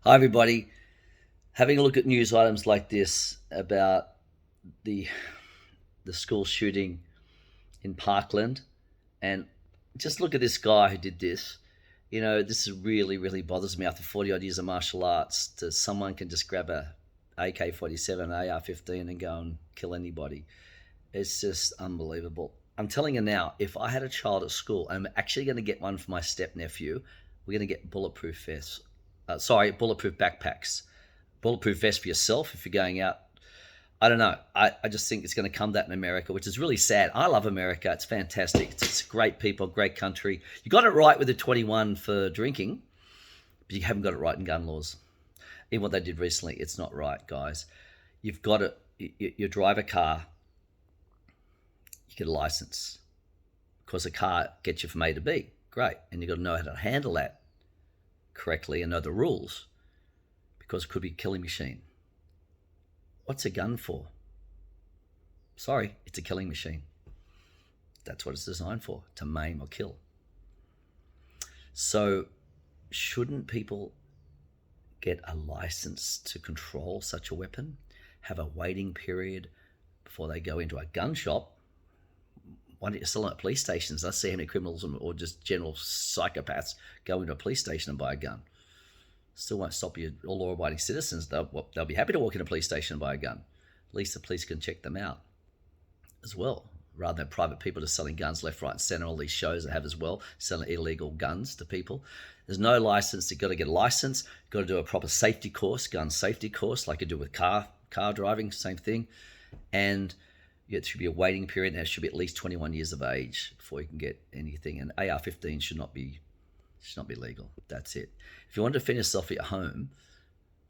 Hi, everybody. Having a look at news items like this about the the school shooting in Parkland, and just look at this guy who did this. This really bothers me. After 40 odd years of martial arts, that someone can just grab a AK-47, AR-15, and go and kill anybody. It's just unbelievable. I'm telling you now, if I had a child at school, I'm actually going to get one for my step nephew. We're going to get bulletproof vests. Bulletproof backpacks. Bulletproof vest for yourself if you're going out. I don't know. I just think it's going to come that in America, which is really sad. I love America. It's fantastic. It's great people, great country. You got it right with the 21 for drinking, but you haven't got it right in gun laws. Even what they did recently, it's not right, guys. You've got to, you drive a car, you get a license. Because a car gets you from A to B. Great. And you've got to know how to handle that correctly and know the rules, because it could be a killing machine. What's a gun for? Sorry, it's a killing machine. That's what it's designed for, to maim or kill. So shouldn't people get a license to control such a weapon? Have a waiting period before they go into a gun shop? Why don't you sell them at police stations? I see how many criminals or just general psychopaths go into a police station and buy a gun. Still won't stop you, all law-abiding citizens. They'll be happy to walk in a police station and buy a gun. At least the police can check them out as well, rather than private people just selling guns left, right, and centre. All these shows that have as well, selling illegal guns to people. There's no license. You've got to get a license. You've got to do a proper safety course, gun safety course, like you do with car driving, same thing. And there should be a waiting period, and it should be at least 21 years of age before you can get anything. And AR-15 should not be legal. That's it. If you want to defend yourself at your home,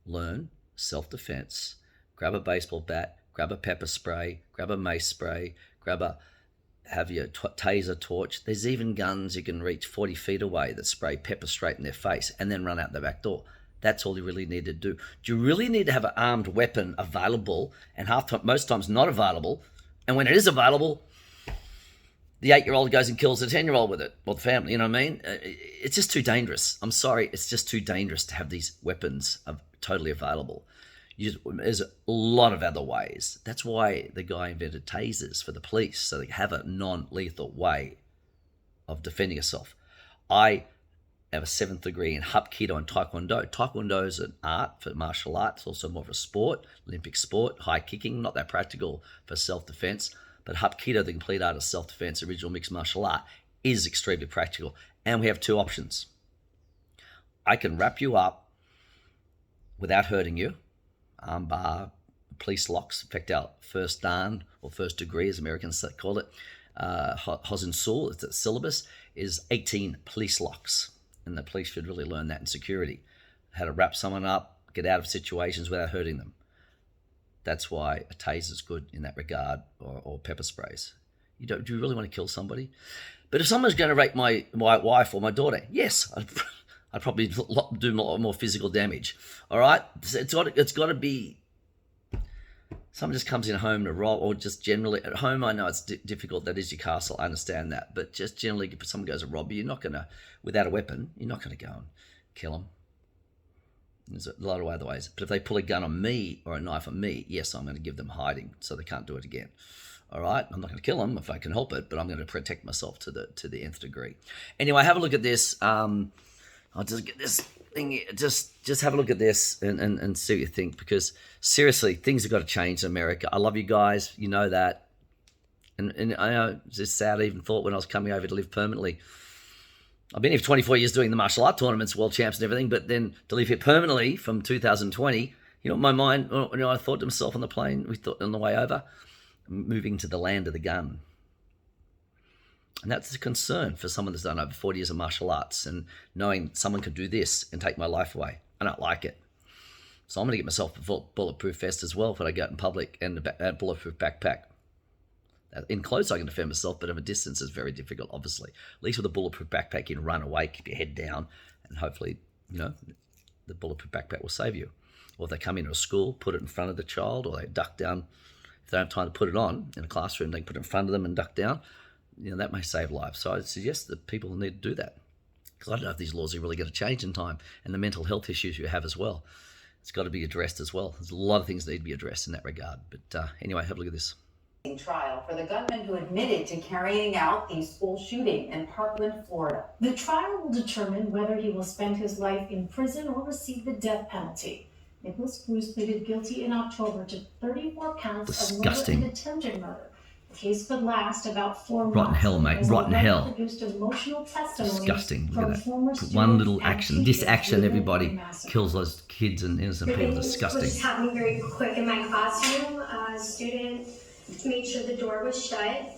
learn self-defense. Grab a baseball bat, grab a pepper spray, grab a mace spray, have your taser torch. There's even guns you can reach 40 feet away that spray pepper straight in their face and then run out the back door. That's all you really need to do. Do you really need to have an armed weapon available, and most times not available? And when it is available, the 8-year-old goes and kills the 10-year-old with it, or the family, you know what I mean? It's just too dangerous. I'm sorry, it's just too dangerous to have these weapons totally available. There's a lot of other ways. That's why the guy invented tasers for the police, so they have a non-lethal way of defending yourself. I have a 7th degree in Hapkido and Taekwondo. Taekwondo is an art for martial arts, also more of a sport, Olympic sport, high kicking, not that practical for self-defense. But Hapkido, the complete art of self-defense, original mixed martial art, is extremely practical. And we have two options. I can wrap you up without hurting you. Armbar, police locks, in fact, our first dan, or first degree, as Americans call it, Hosin Sul, it's a syllabus, is 18 police locks. And the police should really learn that in security. How to wrap someone up, get out of situations without hurting them. That's why a taser is good in that regard, or pepper sprays. Do you really want to kill somebody? But if someone's going to rape my wife or my daughter, yes, I'd probably do more physical damage. All right, it's got to be. Someone just comes in home to rob, or just generally at home. I know it's difficult. That is your castle. I understand that, but just generally, if someone goes to rob you, you're not going to, without a weapon, you're not going to go and kill them. There's a lot of other ways. But if they pull a gun on me or a knife on me, yes, I'm going to give them hiding so they can't do it again. All right? I'm not going to kill them if I can help it, but I'm going to protect myself to the nth degree. Anyway, have a look at this. I'll just get this thing here. Just have a look at this and see what you think, because seriously, things have got to change in America. I love you guys. You know that. And I know it's just sad I even thought when I was coming over to live permanently. I've been here for 24 years doing the martial art tournaments, world champs and everything, but then to live here permanently from 2020, my mind, I thought to myself on the plane, we thought on the way over, moving to the land of the gun. And that's a concern for someone that's done over 40 years of martial arts, and knowing someone could do this and take my life away. I don't like it. So I'm going to get myself a bulletproof vest as well when I go out in public, and a bulletproof backpack. In close, I can defend myself, but at a distance, it's very difficult, obviously. At least with a bulletproof backpack, you can run away, keep your head down, and hopefully, the bulletproof backpack will save you. Or if they come into a school, put it in front of the child, or they duck down. If they don't have time to put it on in a classroom, they can put it in front of them and duck down. That may save lives. So I suggest that people need to do that. Because I don't know if these laws are really going to change in time, and the mental health issues you have as well. It's got to be addressed as well. There's a lot of things that need to be addressed in that regard. But anyway, have a look at this. Trial for the gunman who admitted to carrying out the school shooting in Parkland, Florida. The trial will determine whether he will spend his life in prison or receive the death penalty. Nicholas Cruz pleaded guilty in October to 34 counts of murder and attempted murder. The case could last about 4 months. Rotten hell, mate. Rotten hell. Emotional disgusting. Look at that. One little action. This action, everybody kills those kids and innocent people. Disgusting. Which is happening very quick in my classroom. A student made sure the door was shut.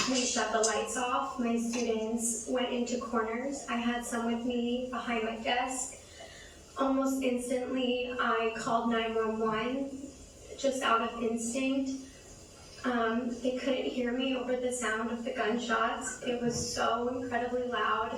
We shut the lights off. My students went into corners. I had some with me behind my desk. Almost instantly, I called 911 just out of instinct. They couldn't hear me over the sound of the gunshots. It was so incredibly loud.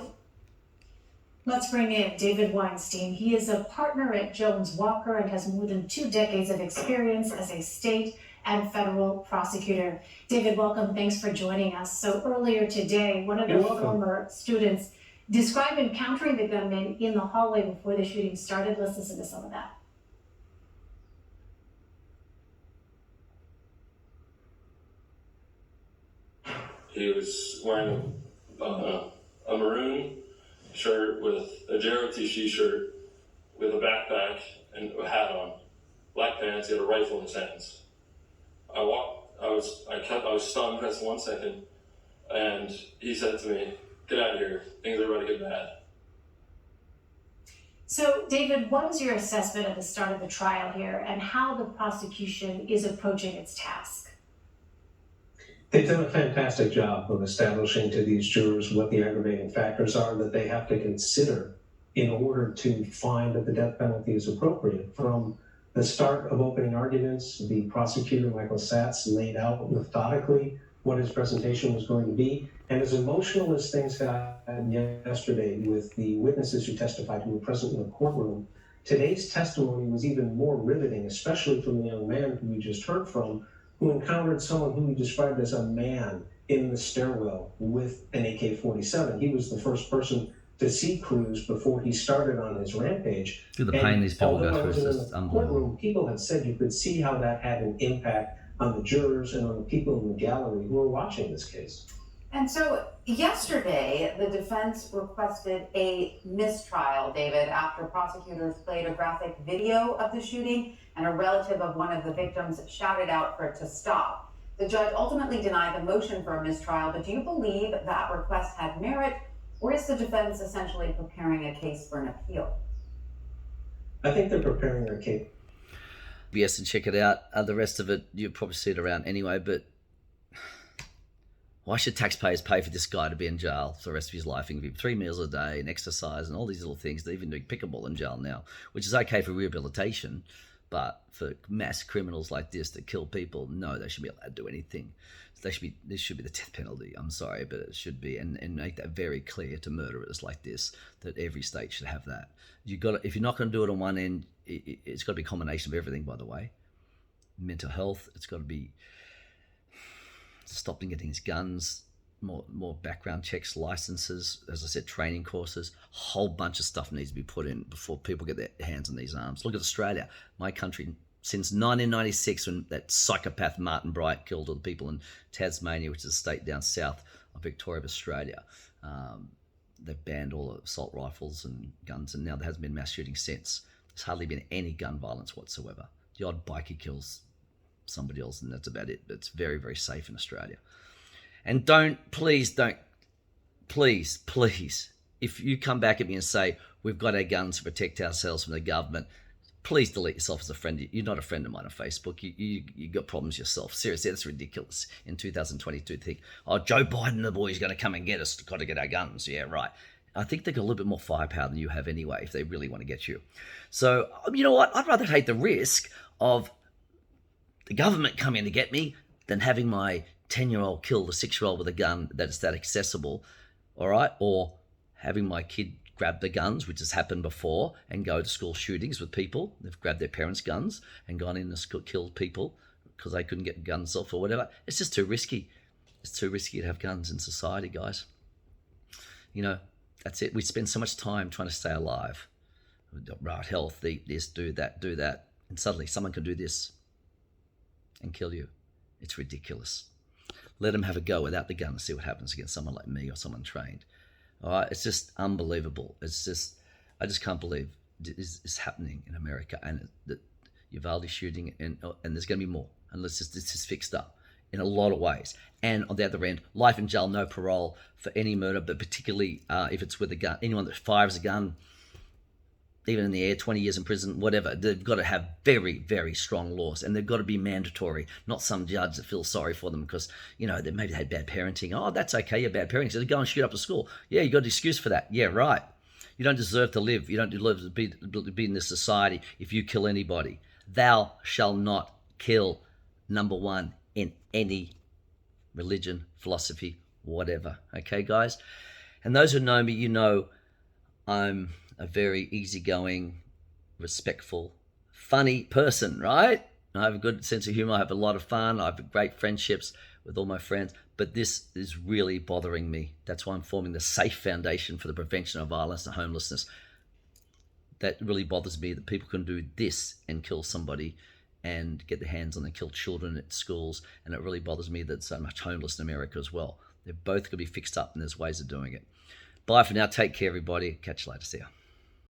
Let's bring in David Weinstein. He is a partner at Jones Walker and has more than 2 decades of experience as a state and federal prosecutor. David, welcome. Thanks for joining us. So earlier today, one of the former students described encountering the gunman in the hallway before the shooting started. Let's listen to some of that. He was wearing a maroon shirt with a JROT shirt with a backpack and a hat on, black pants. He had a rifle in his hands. I was stunned for 1 second, and he said to me, "Get out of here. Things are about to get bad." So, David, what is your assessment of the start of the trial here and how the prosecution is approaching its task? They've done a fantastic job of establishing to these jurors what the aggravating factors are that they have to consider in order to find that the death penalty is appropriate. From the start of opening arguments, the prosecutor, Michael Satz, laid out methodically what his presentation was going to be. And as emotional as things got yesterday with the witnesses who testified who were present in the courtroom, today's testimony was even more riveting, especially from the young man who we just heard from, who encountered someone who he described as a man in the stairwell with an AK-47. He was the first person to see Cruz before he started on his rampage. Through the pain these people go through, it's unbelievable. People have said you could see how that had an impact on the jurors and on the people in the gallery who are watching this case. And so yesterday, the defense requested a mistrial, David, after prosecutors played a graphic video of the shooting and a relative of one of the victims shouted out for it to stop. The judge ultimately denied the motion for a mistrial, but do you believe that request had merit, or is the defense essentially preparing a case for an appeal? I think they're preparing their case. Yes, and check it out. The rest of it, you'll probably see it around anyway, but why should taxpayers pay for this guy to be in jail for the rest of his life? He can give him 3 meals a day and exercise and all these little things. They're even doing pickleball in jail now, which is okay for rehabilitation. But for mass criminals like this that kill people, no, they should be allowed to do anything. This should be the death penalty. I'm sorry, but it should be, and make that very clear to murderers like this, that every state should have that. If you're not going to do it on one end, it's got to be a combination of everything, by the way. Mental health, it's got to be stopping getting these guns, more background checks, licenses, as I said, training courses. A whole bunch of stuff needs to be put in before people get their hands on these arms. Look at Australia, my country. Since 1996, when that psychopath Martin Bright killed all the people in Tasmania, which is a state down south of Victoria, Australia, they've banned all the assault rifles and guns, and now there hasn't been mass shooting since. There's hardly been any gun violence whatsoever. The odd biker kills somebody else, and that's about it. But it's very, very safe in Australia. And please, if you come back at me and say, we've got our guns to protect ourselves from the government, please delete yourself as a friend. You're not a friend of mine on Facebook. You got problems yourself. Seriously, that's ridiculous. In 2022, think, oh, Joe Biden and the boys are going to come and get us. Got to get our guns. Yeah, right. I think they've got a little bit more firepower than you have anyway, if they really want to get you. So, you know what? I'd rather take the risk of the government coming to get me than having my 10-year-old kill a 6-year-old with a gun that's that accessible, all right? Or having my kid grab the guns, which has happened before, and go to school shootings with people. They've grabbed their parents' guns and gone in and killed people because they couldn't get guns off or whatever. It's just too risky. It's too risky to have guns in society, guys. You know, that's it. We spend so much time trying to stay alive. Right, health, eat this, do that, and suddenly someone can do this and kill you. It's ridiculous. Let them have a go without the gun and see what happens against someone like me or someone trained. All right, it's just unbelievable. I just can't believe this is happening in America, and the Uvalde shooting, and there's going to be more unless this is fixed up in a lot of ways. And on the other end, life in jail, no parole for any murder, but particularly if it's with a gun. Anyone that fires a gun, even in the air, 20 years in prison, whatever. They've got to have very, very strong laws, and they've got to be mandatory, not some judge that feels sorry for them because, you know, they maybe had bad parenting. Oh, that's okay, you're bad parenting. So they go and shoot up a school. Yeah, you got an excuse for that. Yeah, right. You don't deserve to live. You don't deserve to be in this society if you kill anybody. Thou shalt not kill, number one, in any religion, philosophy, whatever. Okay, guys? And those who know me, you know I'm a very easygoing, respectful, funny person, right? I have a good sense of humor. I have a lot of fun. I have great friendships with all my friends. But this is really bothering me. That's why I'm forming the SAFE Foundation for the Prevention of Violence and Homelessness. That really bothers me that people can do this and kill somebody and get their hands on and kill children at schools. And it really bothers me that so much homeless in America as well. They're both going to be fixed up, and there's ways of doing it. Bye for now. Take care, everybody. Catch you later. See ya.